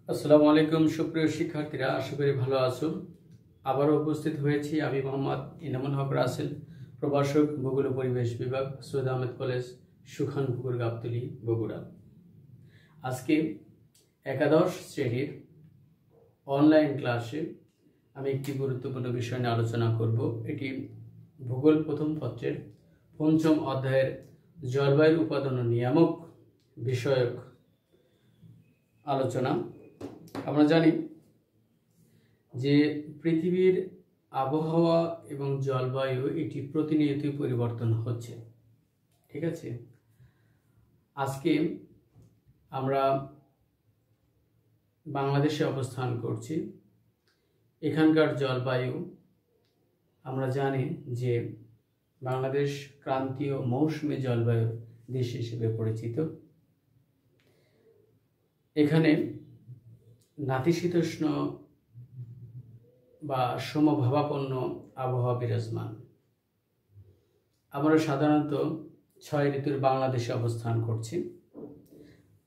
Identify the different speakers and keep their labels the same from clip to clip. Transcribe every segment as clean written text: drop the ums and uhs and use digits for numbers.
Speaker 1: আসসালামু আলাইকুম সুপ্রিয় শিক্ষার্থীরা, আশা করি ভালো আছো। আবারও উপস্থিত হয়েছি আমি মোহাম্মদ ইনামুল হক রাসেল, প্রভাষক, ভূগোল ও পরিবেশ বিভাগ, সৈয়দ আহমেদ কলেজ, সুখানপুকুর, গাবতলী, বগুড়া। আজকে একাদশ শ্রেণীর অনলাইন ক্লাসে আমি একটি গুরুত্বপূর্ণ বিষয় নিয়ে আলোচনা করব। এটি ভূগোল প্রথম পত্রের পঞ্চম অধ্যায়ের জলবায়ুর উপাদান ও নিয়ামক বিষয়ক আলোচনা। আমরা জানি যে পৃথিবীর আবহাওয়া এবং জলবায়ু এটি প্রতিনিয়তই পরিবর্তন হচ্ছে, ঠিক আছে। আজকে আমরা বাংলাদেশে অবস্থান করছি। এখানকার জলবায়ু আমরা জানি যে বাংলাদেশ ক্রান্তীয় মৌসুমী জলবায়ুর দেশ হিসেবে পরিচিত। এখানে নাতিশীতোষ্ণ বা সমভাবাপন্ন আবহাওয়া বিরাজমান। আমরা সাধারণত 6 ঋতুর বাংলাদেশে অবস্থান করছি।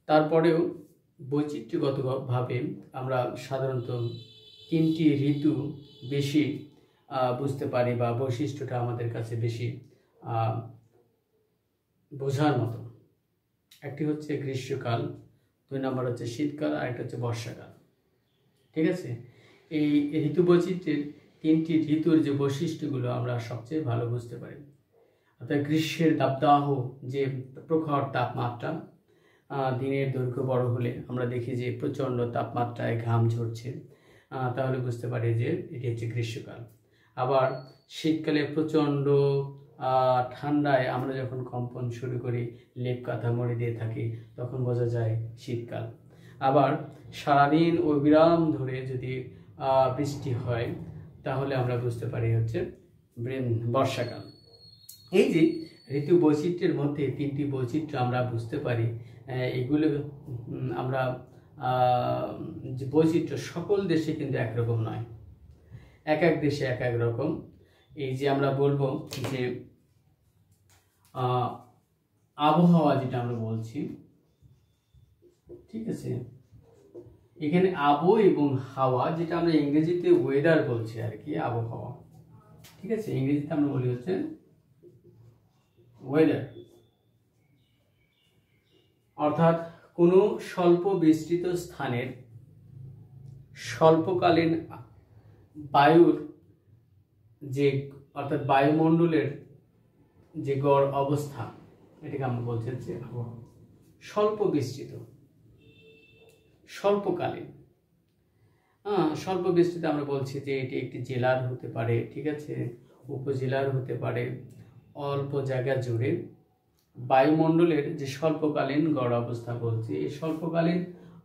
Speaker 1: তারপরেও বৈচিত্র্যগতভাবে আমরা সাধারণত 3টি ঋতু বেশি বুঝতে পারি বা বৈশিষ্ট্যটা আমাদের কাছে বেশি বোঝার মতো। একটি হচ্ছে গ্রীষ্মকাল, 2 নম্বর হচ্ছে শীতকাল, আর একটা হচ্ছে বর্ষাকাল, ঠিক আছে। এই ঋতু বৈচিত্র্যের 3টি ঋতুর যে বৈশিষ্ট্যগুলো আমরা সবচেয়ে ভালো বুঝতে পারি। অর্থাৎ গ্রীষ্মের দাবদাহ, যে প্রখর তাপমাত্রা, দিনের দৈর্ঘ্য বড় হলে আমরা দেখি যে প্রচণ্ড তাপমাত্রায় ঘাম ঝরছে, তাহলে বুঝতে পারি যে এটি হচ্ছে গ্রীষ্মকাল। আবার শীতকালে প্রচণ্ড ঠান্ডায় আমরা যখন কম্পন শুরু করি, লেপ কাঁথা মুড়ি দিয়ে থাকি, তখন বোঝা যায় শীতকাল। আবার সারাদিন অবিরাম ধরে যদি বৃষ্টি হয়, তাহলে আমরা বুঝতে পারি হচ্ছে বর্ষাকাল। এই যে ঋতু বৈচিত্র্যের মধ্যে 3টি বৈচিত্র্য আমরা বুঝতে পারি, এগুলো আমরা যে বৈচিত্র্য সকল দেশে কিন্তু একরকম নয়, এক এক দেশে এক এক রকম। এই যে আমরা বলবো যে আবহাওয়া যেটা আমরা বলছি, ঠিক আছে, এখানে আবহ এবং হাওয়া, যেটা আমরা ইংরেজিতে ওয়েদার বলছি আর কি, আবহাওয়া, ঠিক আছে, ইংরেজিতে আমরা বলি হচ্ছে ওয়েদার। অর্থাৎ কোনো স্বল্প বিস্তৃত স্থানের স্বল্পকালীন বায়ুর যে, অর্থাৎ বায়ুমণ্ডলের যে গড় অবস্থা, এটাকে আমরা বলছি যে আবহাওয়া। স্বল্প বিস্তৃত, স্বল্পকালীন, স্বল্প বিস্তৃত আমরা বলছি যে এটি একটি জেলার হতে পারে, ঠিক আছে, উপজেলার হতে পারে, অল্প জায়গা জুড়ে বায়ুমণ্ডলের যে স্বল্পকালীন গড় অবস্থা বলছি। এই স্বল্পকালীন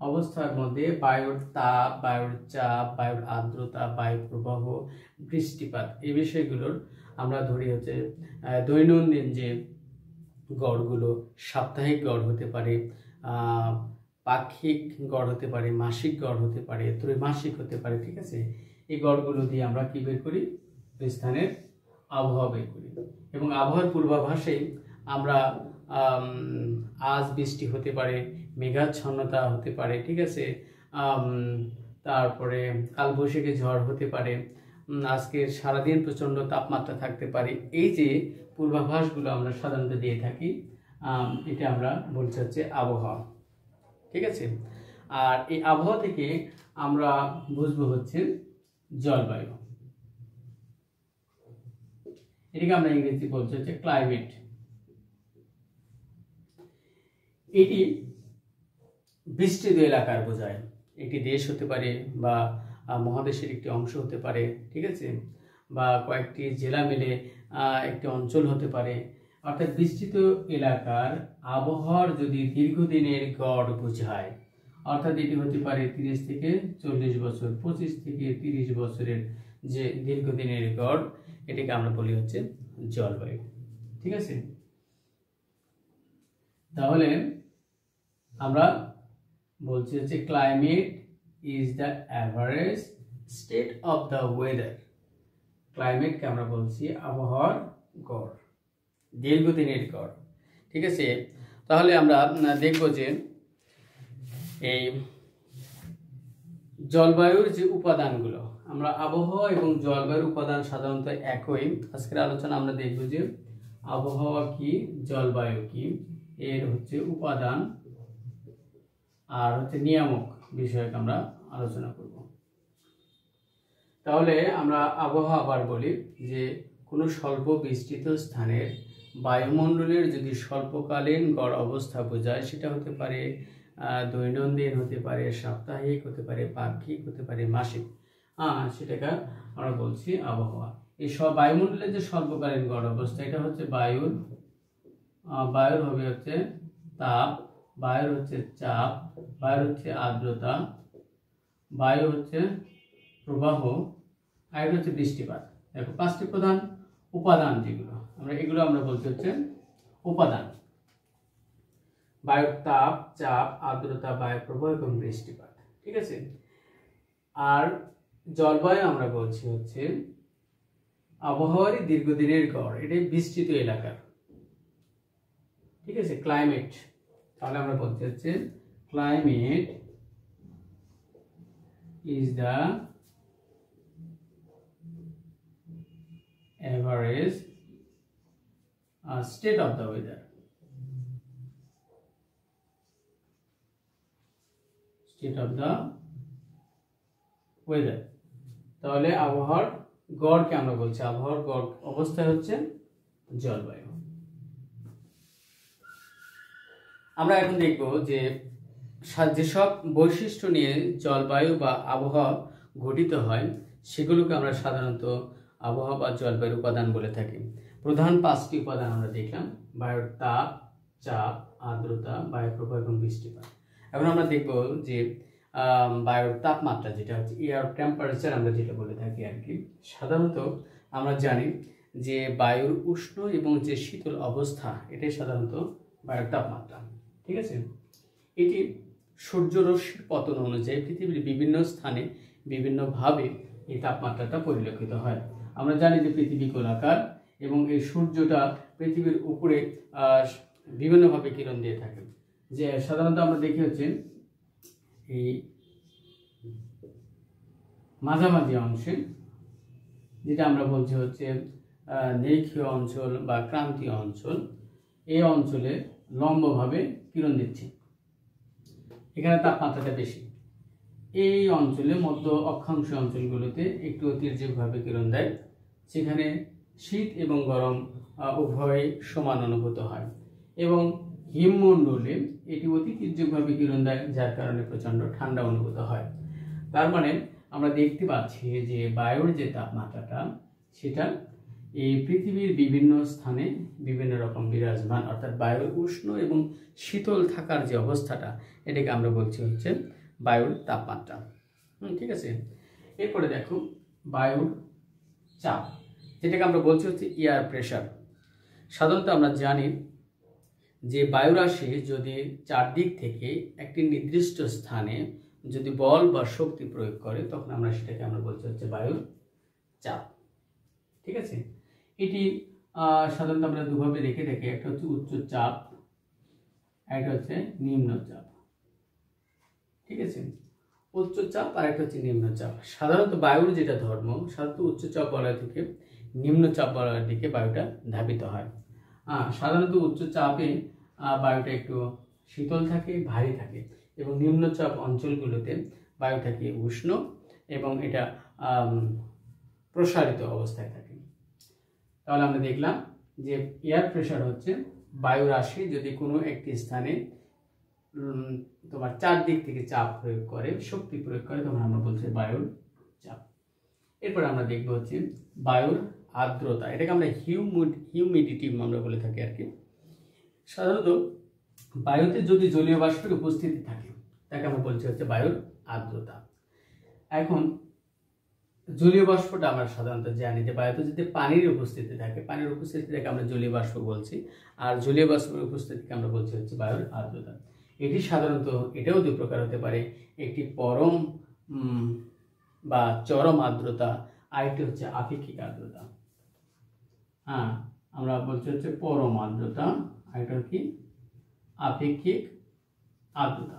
Speaker 1: অবস্থার মধ্যে বায়ুর তাপ, বায়ুর চাপ, বায়ুর আর্দ্রতা, বায়ু প্রবাহ, বৃষ্টিপাত, এই বিষয়গুলোর আমরা ধরি হচ্ছে দৈনন্দিন যে গড়গুলো, সাপ্তাহিক গড় হতে পারে, পাক্ষিক গড় হতে পারে, মাসিক গড় হতে পারে, ত্রৈমাসিক হতে পারে, ঠিক আছে। এই গড়গুলো দিয়ে আমরা কি বের করি? স্থানের আবহাওয়া বের করি। এবং আবহাওয়ার পূর্বাভাসে আমরা আজ বৃষ্টি হতে পারে, মেঘাচ্ছন্নতা হতে পারে, ঠিক আছে, তারপরে কালবৈশাখী ঝড় হতে পারে, আজকে সারাদিন প্রচণ্ড তাপমাত্রা থাকতে পারে। এই যে পূর্বাভাসগুলো আমরা সাধারণত দিয়ে থাকি, এটা আমরা বলছি হচ্ছে আবহাওয়া, ঠিক আছে। আর এই আবহাওয়া থেকে আমরা বুঝবো হচ্ছে জলবায়ু। এটাকে আমরা ইংরেজি বলছি হচ্ছে ক্লাইমেট। এটি বিস্তৃত এলাকার বোঝায়। একটি দেশ হতে পারে বা মহাদেশের একটি অংশ হতে পারে, ঠিক আছে, বা কয়েকটি জেলা মিলে একটি অঞ্চল হতে পারে। অর্থাৎ বিস্তৃত এলাকার আবহাওয়ার যদি দীর্ঘদিনের গড় বোঝায়, অর্থাৎ এটি হতে পারে 30 থেকে 40 বছর, 25 থেকে 30 বছরের যে দীর্ঘদিনের গড়, এটাকে আমরা বলি হচ্ছে জলবায়ু, ঠিক আছে। তাহলে আমরা বলছি হচ্ছে climate is the average state of the weather. ক্লাইমেটকে আমরা বলছি আবহাওয়ার গড়, দীর্ঘদিনের গড়, ঠিক আছে। তাহলে আমরা দেখব যে এই জলবায়ুর যে উপাদানগুলো, আমরা আবহাওয়া এবং জলবায়ুর উপাদান সাধারণত একই। আজকের আলোচনা আমরা দেখব যে আবহাওয়া কি, জলবায়ু কি, এর হচ্ছে উপাদান আর হচ্ছে নিয়ামক বিষয়ক আমরা আলোচনা করব। তাহলে আমরা আবহাওয়া আবার বলি যে কোনো স্বল্প বিস্তৃত স্থানের বায়ুমণ্ডলের যদি স্বল্পকালীন গড় অবস্থা বোঝায়, সেটা হতে পারে দৈনন্দিন, হতে পারে সাপ্তাহিক, হতে পারে পাক্ষিক, হতে পারে মাসিক, সেটাকে আমরা বলছি আবহাওয়া। এই সব বায়ুমণ্ডলের যে স্বল্পকালীন গড় অবস্থা, এটা হচ্ছে বায়ুর হবে হচ্ছে তাপ, বায়ুর হচ্ছে চাপ, বায়ুর হচ্ছে আর্দ্রতা, বায়ু হচ্ছে প্রবাহ, আর এটা হচ্ছে বৃষ্টিপাত। দেখো 5টি প্রধান উপাদান যেগুলো এগুলো আমরা বলতে হচ্ছে উপাদান: বায়ুর তাপ, চাপ, আর্দ্রতা, বায়ু প্রবাহ এবং বৃষ্টিপাত। ঠিক আছে। আর জলবায়ু আমরা বলছি হচ্ছে আবহাওয়ারই দীর্ঘদিনের গড়, এটাই বিস্তৃত এলাকার। ঠিক আছে, ক্লাইমেট। তাহলে আমরা বলতে হচ্ছে climate is the average state of the weather. State of the weather. তাহলে আবহাওয়ার গড়কে আমরা বলছি, আবহাওয়ার গড় অবস্থায় হচ্ছে জলবায়ু। আমরা এখন দেখব যে যেসব বৈশিষ্ট্য নিয়ে জলবায়ু বা আবহাওয়া গঠিত হয়, সেগুলোকে আমরা সাধারণত আবহাওয়া বা জলবায়ুর উপাদান বলে থাকি। প্রধান 5টি উপাদান আমরা দেখলাম: বায়ুর তাপ, চাপ, আর্দ্রতা, বায়ু প্রবাহ এবং বৃষ্টিপাত। এখন আমরা দেখব যে বায়ুর তাপমাত্রা, যেটা হচ্ছে এয়ার টেম্পারেচার আমরা যেটা বলে থাকি আর কি। সাধারণত আমরা জানি যে বায়ুর উষ্ণ এবং যে শীতল অবস্থা, এটাই সাধারণত বায়ুর তাপমাত্রা। ঠিক আছে। এটি সূর্যরশ্মির পতন অনুযায়ী পৃথিবীর বিভিন্ন স্থানে বিভিন্নভাবে এই তাপমাত্রাটা পরিলক্ষিত হয়। আমরা জানি যে পৃথিবী গোলাকার এবং এই সূর্যটা পৃথিবীর উপরে বিভিন্নভাবে কিরণ দিয়ে থাকে। যে সাধারণত আমরা দেখি হচ্ছে এই মাঝামাঝি অংশে, যেটা আমরা বলছি হচ্ছে নিরক্ষীয় অঞ্চল বা ক্রান্তীয় অঞ্চল, এই অঞ্চলে লম্বভাবে কিরণ দিচ্ছে, এখানে তাপমাত্রাটা বেশি। এই অঞ্চলে মধ্য অক্ষাংশ অঞ্চলগুলোতে একটু তির্যকভাবে কিরণ দেয়, সেখানে শীত এবং গরম উভয় সমান অনুভূত হয়। এবং হিমমণ্ডলে এটি অতি তির্যকভাবে কিরণ দেয়, যার কারণে প্রচণ্ড ঠান্ডা অনুভূত হয়। তার মানে আমরা দেখতে পাচ্ছি যে বায়ুর যে তাপমাত্রাটা, সেটা এই পৃথিবীর বিভিন্ন স্থানে বিভিন্ন রকম বিরাজমান, অর্থাৎ বায়ুর উষ্ণ এবং শীতল থাকার যে অবস্থাটা, এটাকে আমরা বলছি হচ্ছে বায়ুর তাপমাত্রা। ঠিক আছে। এরপরে দেখো বায়ুর চাপ, যেটাকে আমরা বলছি হচ্ছে এয়ার প্রেশার। সাধারণত আমরা জানি যে বায়ুরাশি যদি চারদিক থেকে একটি নির্দিষ্ট স্থানে যদি বল বা শক্তি প্রয়োগ করে, তখন আমরা সেটাকে বলছি হচ্ছে বায়ুর চাপ। ঠিক আছে। এটি সাধারণত আমরা দুভাবে রেখে থাকি, একটা হচ্ছে উচ্চ চাপ, একটা হচ্ছে নিম্ন চাপ। ঠিক আছে। উচ্চ চাপ আর একটা হচ্ছে নিম্ন চাপ। সাধারণত বায়ুর যেটা ধর্ম, সাধারণত উচ্চ চাপ বলয় থেকে নিম্ন চাপ বলয়ের দিকে বায়ুটা ধাবিত হয়। সাধারণত উচ্চ চাপে বায়ুটা একটু শীতল থাকে, ভারী থাকে, এবং নিম্নচাপ অঞ্চলগুলোতে বায়ু থাকে উষ্ণ এবং এটা প্রসারিত অবস্থায় থাকে। তাহলে আমরা দেখলাম যে এয়ার প্রেশার হচ্ছে বায়ুরাশি যদি কোনো একটি স্থানে তোমার চারদিক থেকে চাপ প্রয়োগ করে, শক্তি প্রয়োগ করে, তখন আমরা বলছি বায়ুর চাপ। এরপর আমরা দেখবো হচ্ছে বায়ুর আর্দ্রতা, এটাকে আমরা হিউমিডিটি আমরা বলে থাকি আর কি। সাধারণত বায়ুতে যদি জলীয় বাষ্পের উপস্থিতি থাকে, তাকে আমরা বলছি হচ্ছে বায়ুর আর্দ্রতা। এখন জলীয় বাষ্পটা আমরা সাধারণত জানি যে বায়ুতে যদি পানির উপস্থিতি থাকে, পানির উপস্থিতিটাকে আমরা জলীয় বাষ্প বলছি, আর জলীয় বাষ্পের উপস্থিতিকে আমরা বলছি হচ্ছে বায়ুর আর্দ্রতা। এটি সাধারণত এটাও দুই প্রকার হতে পারে, একটি পরম বা চরম আর্দ্রতা, আরেকটি হচ্ছে আপেক্ষিক আর্দ্রতা। আমরা বলছি হচ্ছে পরম আর্দ্রতা, আরেকটা কি আপেক্ষিক আর্দ্রতা।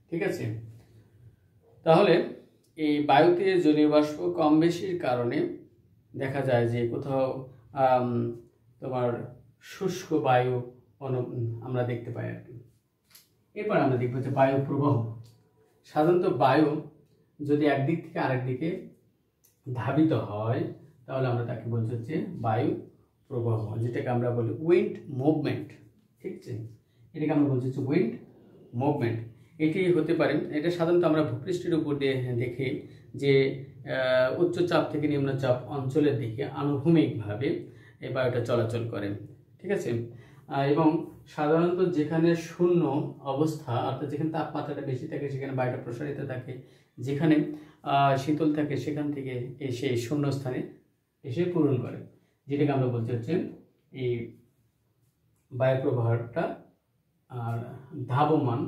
Speaker 1: ঠিক আছে। তাহলে এই বায়ুতে জলীয় বাষ্প কম বেশির কারণে দেখা যায় যে কোথাও তোমার শুষ্ক বায়ু আমরা দেখতে পাই আর কি। এরপর আমরা দেখবো যে বায়ু প্রবাহ। সাধারণত বায়ু যদি একদিক থেকে আরেক দিকে ধাবিত হয় তাহলে আমরা তাকে বলছি হচ্ছে বায়ু প্রবাহ, যেটাকে আমরা বলি উইন্ড মুভমেন্ট। ঠিক আছে, এটাকে আমরা বলছি হচ্ছে উইন্ড মুভমেন্ট। এটি হতে পারে, এটা সাধারণত আমরা ভূপৃষ্ঠের উপর দিয়ে দেখি যে উচ্চচাপ থেকে নিম্নচাপ অঞ্চলের দিকে আনুভূমিকভাবে এই বায়ুটা চলাচল করে। ঠিক আছে, এবং সাধারণত যেখানে শূন্য অবস্থা অর্থাৎ যেখানে তাপমাত্রাটা বেশি থাকে সেখানে বায়ুটা প্রসারিত থাকে, যেখানে শীতল থাকে সেখান থেকে এসে শূন্য স্থানে এসে পূরণ করে, যেটাকে আমরা বলতে হচ্ছে এই বায়ু প্রবাহটা ধাবমান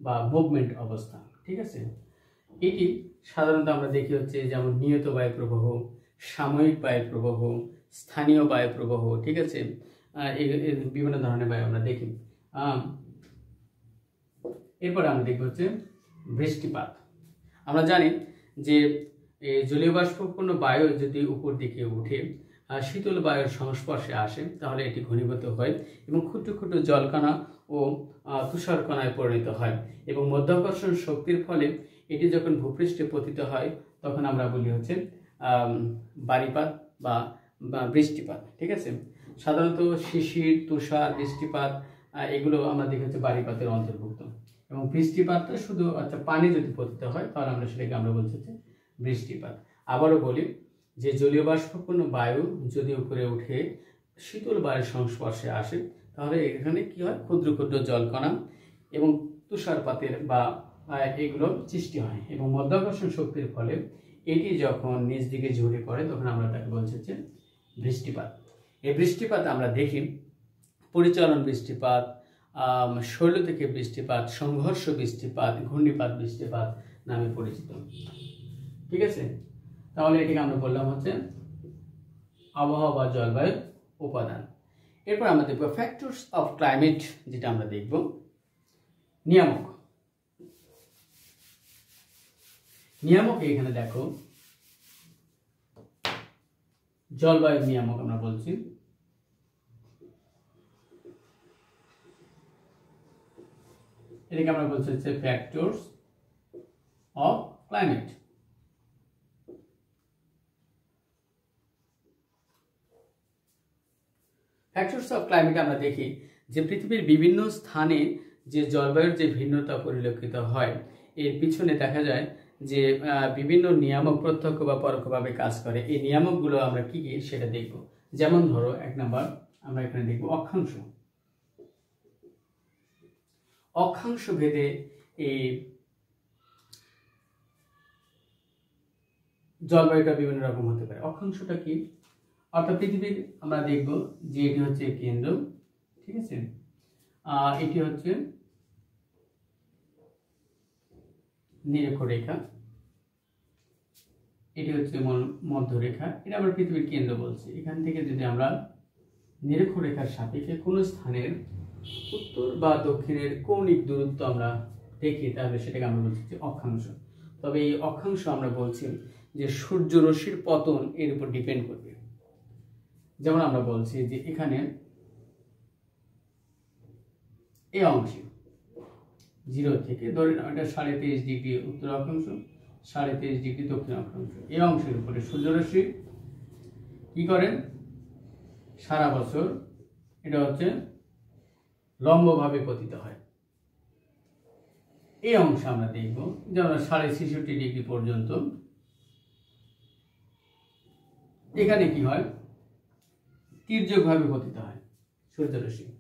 Speaker 1: বা মুভমেন্ট অবস্থা। ঠিক আছে, এটি সাধারণত আমরা দেখি হচ্ছে যেমন নিয়ত বায়ু প্রবাহ, সাময়িক বায়ু প্রবাহ, স্থানীয় বায়ু প্রবাহ। ঠিক আছে, বিভিন্ন ধরনের বায়ু আমরা দেখি। এরপরে আমরা দেখব হচ্ছে বৃষ্টিপাত। আমরা জানি যে জলীয় বাষ্পপূর্ণ বায়ু যদি উপর দিকে উঠে শীতল বায়ুর সংস্পর্শে আসে তাহলে এটি ঘনীভূত হয় এবং ক্ষুদ্র ক্ষুদ্র জলকণা ও তুষারকণায় পরিণত হয়, এবং মধ্যাকর্ষণ শক্তির ফলে এটি যখন ভূপৃষ্ঠে পতিত হয় তখন আমরা বলি হচ্ছে বারিপাত বা বৃষ্টিপাত। ঠিক আছে, সাধারণত শিশির, তুষার, বৃষ্টিপাত এগুলো আমরা দেখি হচ্ছে বারিপাতের অন্তর্ভুক্ত, এবং বৃষ্টিপাতটা শুধু পানি যদি পতিত হয় তাহলে আমরা সেটাকে আমরা বলছি হচ্ছে বৃষ্টিপাত। আবারও বলি যে জলীয় বাষ্পপূর্ণ বায়ু যদি উপরে উঠে শীতল বায়ুর সংস্পর্শে আসে তাহলে এখানে কি হয়, ক্ষুদ্র ক্ষুদ্র জলকণা এবং তুষারপাতের বা এগুলোর সৃষ্টি হয়, এবং মধ্যাকর্ষণ শক্তির ফলে এটি যখন নিচ দিকে ঝরে পড়ে তখন আমরা তাকে বলছি হচ্ছে বৃষ্টিপাত। এই বৃষ্টিপাত আমরা দেখি পরিচালন বৃষ্টিপাত, শৈল থেকে বৃষ্টিপাত, সংঘর্ষ বৃষ্টিপাত, ঘূর্ণিপাত বৃষ্টিপাত নামে পরিচিত। ঠিক আছে, তাহলে এটিকে আমরা বললাম হচ্ছে আবহাওয়া বা জলবায়ুর উপাদান। এরপর আমরা দেখব ফ্যাক্টরস অফ ক্লাইমেট, যেটা আমরা দেখব নিয়ামক। নিয়ামক এখানে দেখো জলবায়ুর নিয়ামক আমরা বলছি। এটাকে আমরা বলছি হচ্ছে factors of climate. Factors of climate আমরা দেখি যে পৃথিবীর বিভিন্ন স্থানে যে জলবায়ুর যে ভিন্নতা পরিলক্ষিত হয় এর পিছনে দেখা যায় যে বিভিন্ন নিয়ামক প্রত্যক্ষ বা পরোক্ষভাবে কাজ করে। এই নিয়ামকগুলো আমরা কি কি সেটা দেখব। যেমন ধরো 1 নাম্বার আমরা এখানে দেখব অক্ষাংশ। অক্ষাংশ ভেদে এই জলবায়ুটা বিভিন্ন রকম হতে পারে। অক্ষাংশটা কি? অর্থাৎ পৃথিবীর আমরা দেখব যে এটি হচ্ছে কেন্দ্র, ঠিক আছে, এটি হচ্ছে নিরক্ষরেখা, এটি হচ্ছে মধ্যরেখা, এটা আমরা পৃথিবীর কেন্দ্র বলছি। এখান থেকে যদি আমরা নিরক্ষরেখার সাপেক্ষে কোনো স্থানের উত্তর বা দক্ষিণের কৌণিক দূরত্ব আমরা দেখি তাহলে সেটাকে আমরা বলছি যে অক্ষাংশ। তবে এই অক্ষাংশ আমরা বলছি যে সূর্য রশ্মির পতন এর উপর ডিপেন্ড করবে। যেমন আমরা বলছি যে এখানে এই অংশে 0 থেকে ধরে নাও এটা 23.5 ডিগ্রি উত্তর অক্ষাংশ, 23.5 ডিগ্রি দক্ষিণ অক্ষাংশ। এই অংশের উপরে সূর্যরশ্মি কি করেন সারা বছর এটা হচ্ছে লম্বভাবে পতিত হয়। এই অংশে আমরা দেখব যেমন 66.5 ডিগ্রি পর্যন্ত এখানে কি হয় তির্যকভাবে পতিত হয় সূর্যরশ্মি,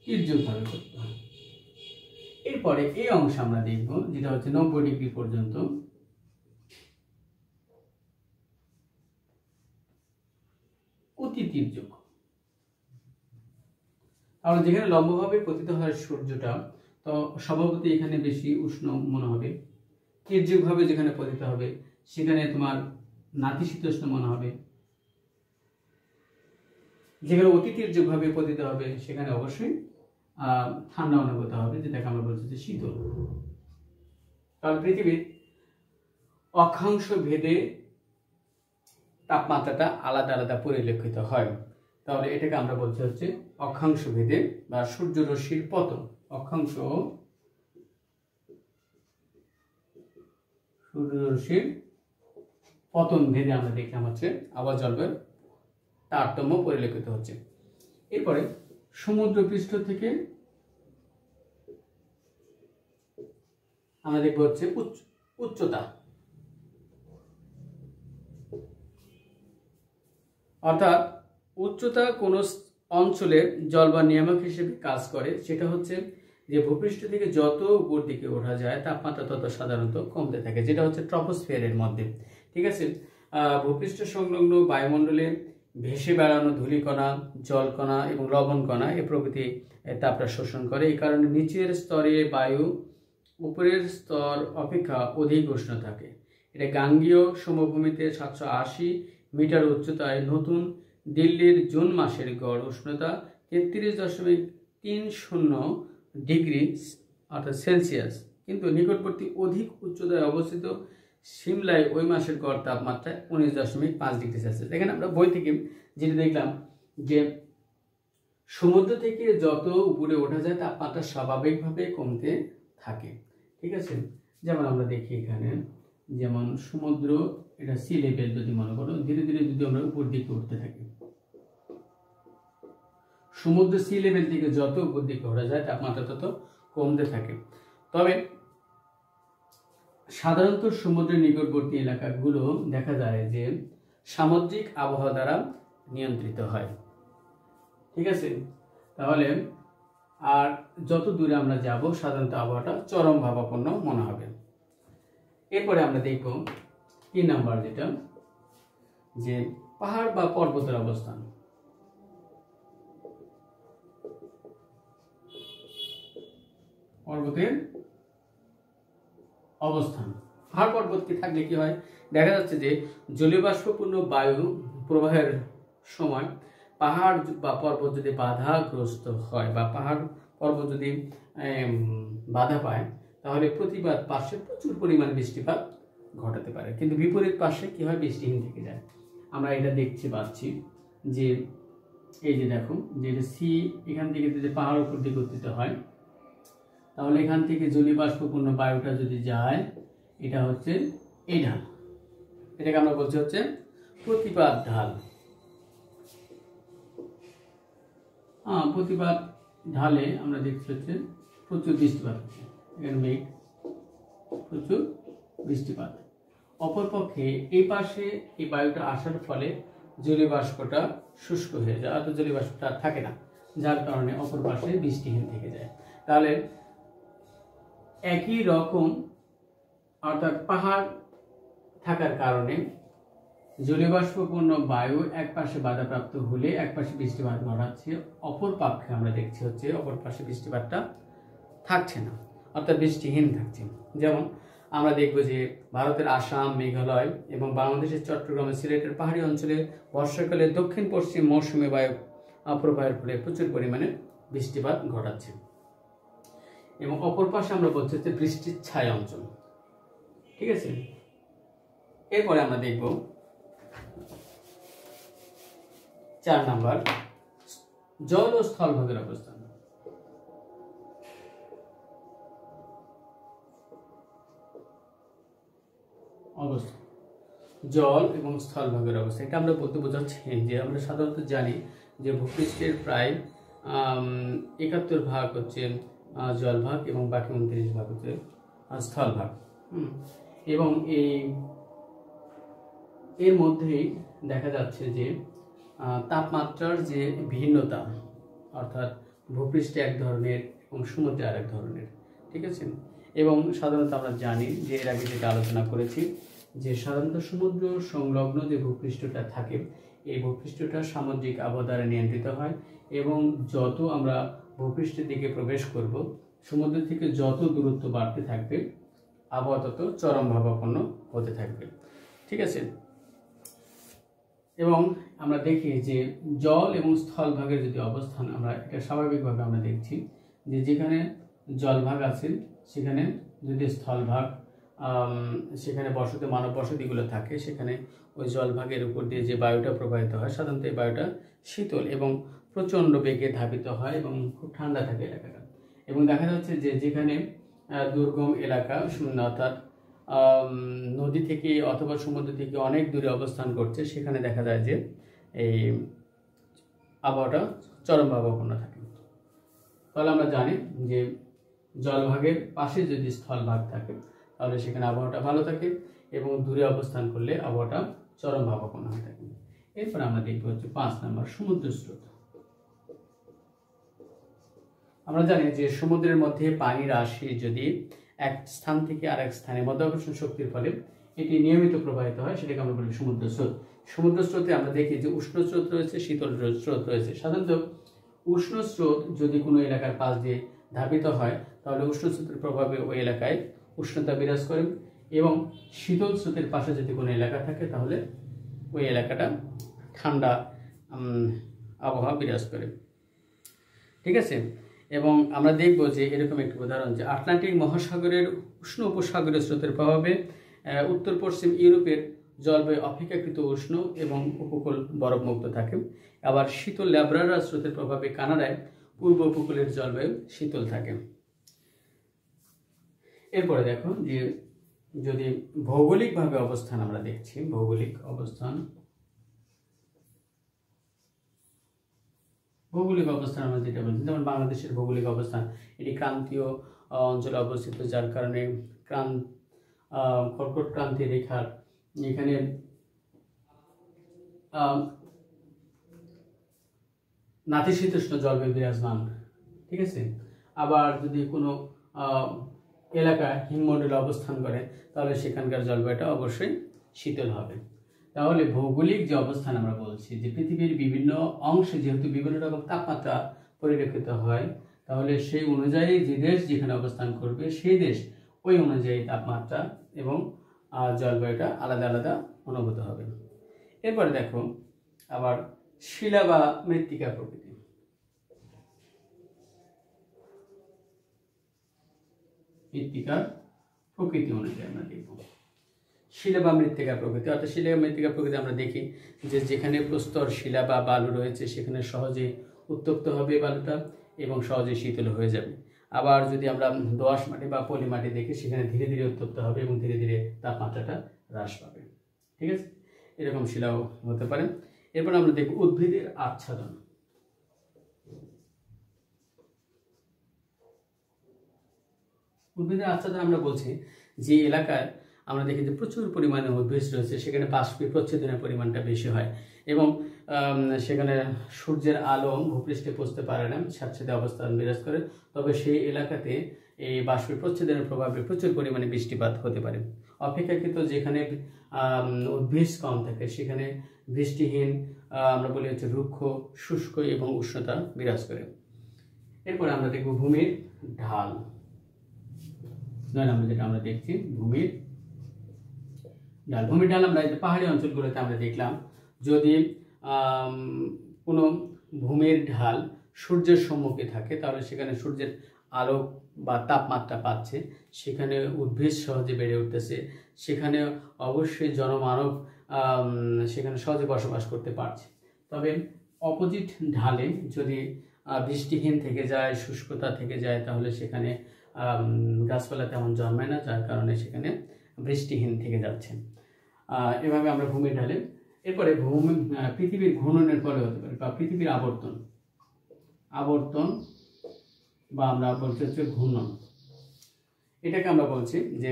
Speaker 1: তির্যকভাবে পতিত হয়। এরপরে এই অংশ আমরা দেখব যেটা হচ্ছে 90 ডিগ্রি পর্যন্ত অতি তির্যক। তাহলে যেখানে লম্বভাবে পতিত হয় সূর্যটা তো স্বভাবতই এখানে বেশি উষ্ণ মনে হবে, তির্যকভাবে যেখানে পতিত হবে সেখানে তোমার নাতিশীতোষ্ণ মনে হবে, যেখানে অতি তির্যকভাবে পতিত হবে সেখানে অবশ্যই ঠান্ডা অনুভূত হবে, যেটাকে আমরা বলছি যে শীতল। কারণ পৃথিবীর অক্ষাংশ ভেদে তাপমাত্রাটা আলাদা আলাদা পরিলক্ষিত হয়। তাহলে এটাকে আমরা বলছি হচ্ছে অক্ষাংশ ভেদে বা সূর্যরশ্মির পতন। অক্ষাংশ সূর্যরশ্মির পতন ভেদে আমরা দেখলাম হচ্ছে আবহাওয়া জলবায়ুর তারতম্য পরিলক্ষিত হচ্ছে। এরপরে সমুদ্রপৃষ্ঠ থেকে আমরা দেখব হচ্ছে উচ্চতা, অর্থাৎ উচ্চতা কোন অঞ্চলে জলবায়ু নিয়ামক হিসেবে কাজ করে। সেটা হচ্ছে যে ভূপৃষ্ঠ থেকে যত উপর দিকে ওঠা যায় তাপমাত্রা তত সাধারণত কমতে থাকে, যেটা হচ্ছে ট্রপোস্ফিয়ারের মধ্যে। ঠিক আছে, ভূপৃষ্ঠ সংলগ্ন বায়ুমণ্ডলে ভেসে বেড়ানো ধূলিকণা, জলকণা এবং লবণকণা এ প্রভৃতি তাপটা শোষণ করে। এই কারণে নিচের স্তরে বায়ু উপরের স্তর অপেক্ষা অধিক উষ্ণ থাকে। এটা গাঙ্গীয় সমভূমিতে 780 মিটার উচ্চতায় নতুন দিল্লির জুন মাসের গড় উষ্ণতা 33.30 ডিগ্রি অর্থাৎ সেলসিয়াস, কিন্তু নিকটবর্তী অধিক উচ্চতায় অবস্থিত সিমলায় ওই মাসের গড় তাপমাত্রা 19.5 ডিগ্রি সেলসিয়াস। এখানে আমরা বই থেকে যেটা দেখলাম যে সমুদ্র থেকে যত উপরে ওঠা যায় তাপমাত্রা স্বাভাবিকভাবে কমতে থাকে। ঠিক আছে, যেমন আমরা দেখি এখানে, যেমন সমুদ্র এটা সি লেভেল যদি মনে করো, ধীরে ধীরে যদি আমরা উপর দিকে উঠতে থাকি, সমুদ্র সি লেভেল থেকে যত উপর দিকে ওঠা যায় তাপমাত্রা তত কমতে থাকে। তবে সাধারণত সমুদ্রের নিকটবর্তী এলাকাগুলো দেখা যায় যে সামুদ্রিক আবহাওয়া দ্বারা নিয়ন্ত্রিত হয়। ঠিক আছে, তাহলে আর যত দূরে আমরা যাব সাধারণত আবহাওয়াটা চরম ভাবাপন্ন মনে হবে। এরপরে আমরা দেখব 3 নাম্বার, যেটা যে পাহাড় বা পর্বতের অবস্থান। পর্বতের অবস্থান, পাহাড় পর্বতকে থাকলে কি হয়, দেখা যাচ্ছে যে জলীয়বাষ্পপূর্ণ বায়ু প্রবাহের সময় পাহাড় বা পর্বত যদি বাধাগ্রস্ত হয় বা পাহাড় পর্বত যদি বাধা পায়, তাহলে প্রতিবাদ পার্শ্বে প্রচুর পরিমাণ বৃষ্টিপাত ঘটাতে পারে, কিন্তু বিপরীত পার্শ্বে কি হয়, বৃষ্টিহীন থেকে যায়। আমরা এটা দেখতে পাচ্ছি যে এই যে দেখো, যে সি এখান থেকে যদি পাহাড় উপর দিকে উত্থিত হয়, তাহলে এখান থেকে জলীয়বাষ্পপূর্ণ বায়ুটা যদি যায়, এটা হচ্ছে এই ঢাল, এটাকে আমরা বলছি হচ্ছে প্রতিপাদ ঢাল। প্রতিপাদ ঢালে আমরা দেখছি হচ্ছে প্রচুর বৃষ্টিপাত হচ্ছে, এখানে মেঘ, প্রচুর বৃষ্টিপাত। অপরপক্ষে এই পাশে এই বায়ুটা আসার ফলে জলীয়বাষ্পটা শুষ্ক হয়ে যায়, অর্থাৎ জলীয়বাষ্পটা থাকে না, যার কারণে অপর পাশে বৃষ্টিহীন থেকে যায়। তাহলে একই রকম, অর্থাৎ পাহাড় থাকার কারণে জলীয়বাষ্পপূর্ণ বায়ু এক পাশে বাধাপ্রাপ্ত হলে এক পাশে বৃষ্টিপাত ঘটাচ্ছে, অপর পক্ষে আমরা দেখছি হচ্ছে অপর পাশে বৃষ্টিপাতটা থাকছে না, অর্থাৎ বৃষ্টিহীন থাকছে। যেমন আমরা দেখব যে ভারতের আসাম, মেঘালয় এবং বাংলাদেশের চট্টগ্রাম, সিলেটের পাহাড়ি অঞ্চলে বর্ষাকালে দক্ষিণ পশ্চিম মৌসুমী বায়ু প্রবাহের ফলে প্রচুর পরিমাণে বৃষ্টিপাত ঘটাচ্ছে, এবং অপর পাশে আমরা বলছি হচ্ছে বৃষ্টির ছায়া অঞ্চল। ঠিক আছে, এরপরে আমরা দেখব 4 নাম্বার, জল ও স্থলভাগের অবস্থান। জল এবং স্থলভাগের অবস্থা, এটা আমরা বলতে বোঝাচ্ছি যে আমরা সাধারণত জানি যে ভূপৃষ্ঠের প্রায় 71 ভাগ হচ্ছে জলভাগ এবং বাকি 29 ভাগ হচ্ছে স্থলভাগ। এবং এর মধ্যেই দেখা যাচ্ছে যে তাপমাত্রার যে ভিন্নতা, অর্থাৎ ভূপৃষ্ঠে এক ধরনের এবং সমুদ্রে আরেক ধরনের। ঠিক আছে, এবং সাধারণত আমরা জানি যে এর আগে যেটা আলোচনা করেছি যে সাধারণত সমুদ্র সংলগ্ন যে ভূপৃষ্ঠটা থাকে, এই ভূপৃষ্ঠটা সামুদ্রিক আবহাওয়া দ্বারা নিয়ন্ত্রিত হয়, এবং যত আমরা ভূপৃষ্ঠের দিকে প্রবেশ করব, সমুদ্র থেকে যত দূরত্ব বাড়তে থাকবে আবহাওয়া তত চরম ভাবাপন্ন হতে থাকবে। ঠিক আছে, এবং আমরা দেখি যে জল এবং স্থলভাগের যদি অবস্থান, আমরা এটা স্বাভাবিকভাবে আমরা দেখছি যে যেখানে জলভাগ আছে সেখানে যদি স্থলভাগ সেখানে মানব বসতিগুলো থাকে, সেখানে ওই জলভাগের উপর দিয়ে যে বায়ুটা প্রবাহিত হয়, সাধারণত এই বায়ুটা শীতল এবং প্রচণ্ড বেগে ধাবিত হয় এবং খুব ঠান্ডা থাকে এলাকাটা। এবং দেখা যাচ্ছে যে যেখানে দুর্গম এলাকা, অর্থাৎ নদী থেকে অথবা সমুদ্র থেকে অনেক দূরে অবস্থান করছে, সেখানে দেখা যায় যে এই আবহাওয়াটা চরম ভাবাপন্ন থাকে। তাহলে আমরা জানি যে জলভাগের পাশে যদি স্থলভাগ থাকে তাহলে সেখানে আবহাওয়াটা ভালো থাকে এবং দূরে অবস্থান করলে আবহাওয়াটা চরম ভাবাপন্ন হয়ে থাকে। এরপর আমরা দেখব হচ্ছে 5 নম্বর সমুদ্র স্রোত। আমরা জানি যে সমুদ্রের মধ্যে পানির রাশি যদি এক স্থান থেকে আরেক স্থানে মাধ্যাকর্ষণ শক্তির ফলে এটি নিয়মিত প্রবাহিত হয়, সেটাকে আমরা বলি সমুদ্র স্রোত। সমুদ্র স্রোতে আমরা দেখি যে উষ্ণ স্রোত রয়েছে, শীতল স্রোত রয়েছে। সাধারণত উষ্ণ স্রোত যদি কোনো এলাকার পাশ দিয়ে ধাবিত হয় তাহলে উষ্ণ স্রোতের প্রভাবে ওই এলাকায় উষ্ণতা বিরাজ করে, এবং শীতল স্রোতের পাশে যদি কোনো এলাকা থাকে তাহলে ওই এলাকাটা ঠান্ডা আবহাওয়া বিরাজ করে। ঠিক আছে। এবং আমরা দেখব যে এরকম একটি উদাহরণ, যে আটলান্টিক মহাসাগরের উষ্ণ উপসাগরীয় স্রোতের প্রভাবে উত্তর পশ্চিম ইউরোপের জলবায়ু অপেক্ষাকৃত উষ্ণ এবং উপকূল বরফমুক্ত থাকে। আবার শীতল ল্যাব্রাডর স্রোতের প্রভাবে কানাডায় পূর্ব উপকূলের জলবায়ু শীতল থাকে। এরপরে দেখো যে যদি ভৌগোলিকভাবে অবস্থান আমরা দেখছি, ভৌগোলিক অবস্থান আমরা যেটা বলছি, যেমন বাংলাদেশের ভৌগোলিক অবস্থান, এটি ক্রান্তীয় অঞ্চলে অবস্থিত, যার কারণে কর্কট ক্রান্তি রেখার এখানে নাতিশীতোষ্ণ জলবায়ু বিরাজমান। ঠিক আছে। আবার যদি কোনো এলাকা হিমমণ্ডলে অবস্থান করে তাহলে সেখানকার জলবায়ুটা অবশ্যই শীতল হবে। তাহলে ভৌগোলিক যে অবস্থান আমরা বলছি, যে পৃথিবীর বিভিন্ন অংশে যেহেতু বিভিন্ন রকম তাপমাত্রা পরিলক্ষিত হয়, তাহলে সেই অনুযায়ী যে দেশ যেখানে অবস্থান করবে সেই দেশ ওই অনুযায়ী তাপমাত্রা এবং জলবায়ুটা আলাদা আলাদা অনুভূত হবে। এরপরে দেখো আবার শিলা বা মৃত্তিকা প্রকৃতি। মৃত্তিকার প্রকৃতি অনুযায়ী আমরা দেখব শিলা বা মৃত্তিকা প্রকৃতি। অর্থাৎ শিলা বা মৃত্তিকা প্রকৃতি আমরা দেখি যে যেখানে প্রস্তর শিলা বা বালু রয়েছে সেখানে সহজে উত্তপ্ত হবে বালুটা এবং সহজে শীতল হয়ে যাবে। আবার যদি আমরা দোআঁশ মাটি বা পলি মাটি দেখি সেখানে ধীরে ধীরে উত্তপ্ত হবে এবং ধীরে ধীরে তাপমাত্রাটা হ্রাস পাবে। ঠিক আছে। এরকম শিলাও হতে পারে। এরপর আমরা দেখব উদ্ভিদের আচ্ছাদন। উদ্ভিদের আচ্ছাদন আমরা বলছি যে এলাকায় আমরা দেখি যে প্রচুর পরিমাণে উদ্ভিদ রয়েছে, সেখানে বাষ্পীয় প্রচ্ছন্নের পরিমাণটা বেশি হয় এবং সেখানে সূর্যের আলো ভূপৃষ্ঠে পৌঁছতে পারে না, স্যাঁতসেঁতে অবস্থান বিরাজ করে। তবে সেই এলাকাতে এই বাষ্পীয় প্রচ্ছন্নের প্রভাবে প্রচুর পরিমাণে বৃষ্টিপাত হতে পারে। অপেক্ষাকৃত যেখানে উদ্ভিদ কম থাকে সেখানে বৃষ্টিহীন, আমরা বলি হচ্ছে রুক্ষ, শুষ্ক এবং উষ্ণতা বিরাজ করে। এরপরে আমরা দেখব ভূমির ঢাল। আমরা যেটা আমরা দেখছি ভূমির ঢাল। ভূমির ঢাল আমরা পাহাড়ি অঞ্চলগুলোতে আমরা দেখলাম, যদি কোনো ভূমির ঢাল সূর্যের সম্মুখে থাকে তাহলে সেখানে সূর্যের আলো বা তাপমাত্রা পাচ্ছে, সেখানে উদ্ভিদ সহজে বেড়ে উঠতেছে, সেখানে অবশ্যই জনমানব সেখানে সহজে বসবাস করতে পারছে। তবে অপোজিট ঢালে যদি বৃষ্টিহীন থেকে যায়, শুষ্কতা থেকে যায়, তাহলে সেখানে গাছপালা তেমন জন্মায় না, যার কারণে সেখানে বৃষ্টিহীন থেকে যাচ্ছে। এভাবে আমরা ভূমির ঢালে। এরপরে পৃথিবীর ঘূর্ণনের ফলে হতে পারে বা পৃথিবীর আবর্তন বা আমরা বলতে হচ্ছে ঘূর্ণন। এটাকে আমরা বলছি যে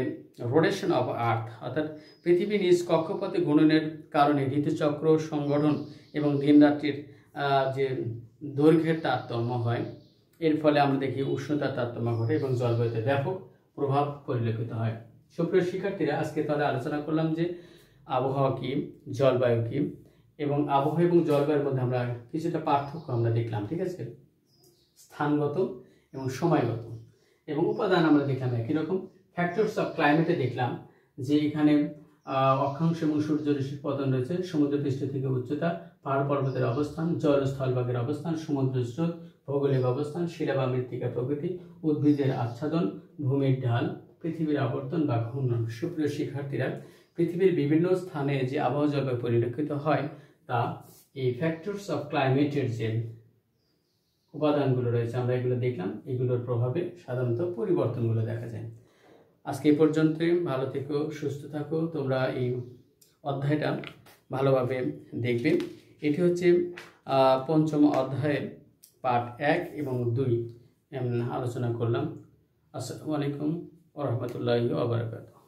Speaker 1: রোটেশন অফ আর্থ, অর্থাৎ পৃথিবী নিজ কক্ষপথে ঘূর্ণনের কারণে ঋতুচক্র সংগঠন এবং দিনরাত্রির যে দৈর্ঘ্যের তারতম্য হয়, এর ফলে আমরা দেখি উষ্ণতার তারতম্য ঘটে এবং জলবায়ুতে ব্যাপক প্রভাব পরিলক্ষিত হয়। সুপ্রিয় শিক্ষার্থীরা, আজকে তাহলে আলোচনা করলাম যে আবহাওয়া কি, জলবায়ু কি, এবং আবহাওয়া এবং জলবায়ুর মধ্যে আমরা কিছুটা পার্থক্য আমরা দেখলাম। ঠিক আছে। স্থানগত এবং সময়গত এবং উপাদান আমরা দেখলাম একই রকম। ফ্যাক্টরস অফ ক্লাইমেটে দেখলাম যে এখানে অক্ষাংশ এবং সূর্যরশ্মির পতন রয়েছে, সমুদ্রপৃষ্ঠ থেকে উচ্চতা, পাহাড় পর্বতের অবস্থান, জল স্থলভাগের অবস্থান, সমুদ্র স্রোত, ভৌগোলিক অবস্থান, শিলা বা মৃত্তিকা প্রকৃতি, উদ্ভিদের আচ্ছাদন, ভূমির ঢাল, পৃথিবীর আবর্তন বা ঘূর্ণন। সুপ্রিয় শিক্ষার্থীরা, পৃথিবীর বিভিন্ন স্থানে যে আবহাওয়া জলবায়ু পরিলক্ষিত হয় তা এই ফ্যাক্টরস অফ ক্লাইমেটের যে উপাদানগুলো রয়েছে আমরা এগুলো দেখলাম, এগুলোর প্রভাবে সাধারণত পরিবর্তনগুলো দেখা যায়। আজকে এই পর্যন্তই। ভালো থেকো, সুস্থ থাকো। তোমরা এই অধ্যায়টা ভালোভাবে দেখবে। এটি হচ্ছে পঞ্চম অধ্যায়ের পার্ট 1 এবং 2 আলোচনা করলাম। আসসালামু আলাইকুম ওয়া রাহমাতুল্লাহি ওয়া বারাকাতুহু।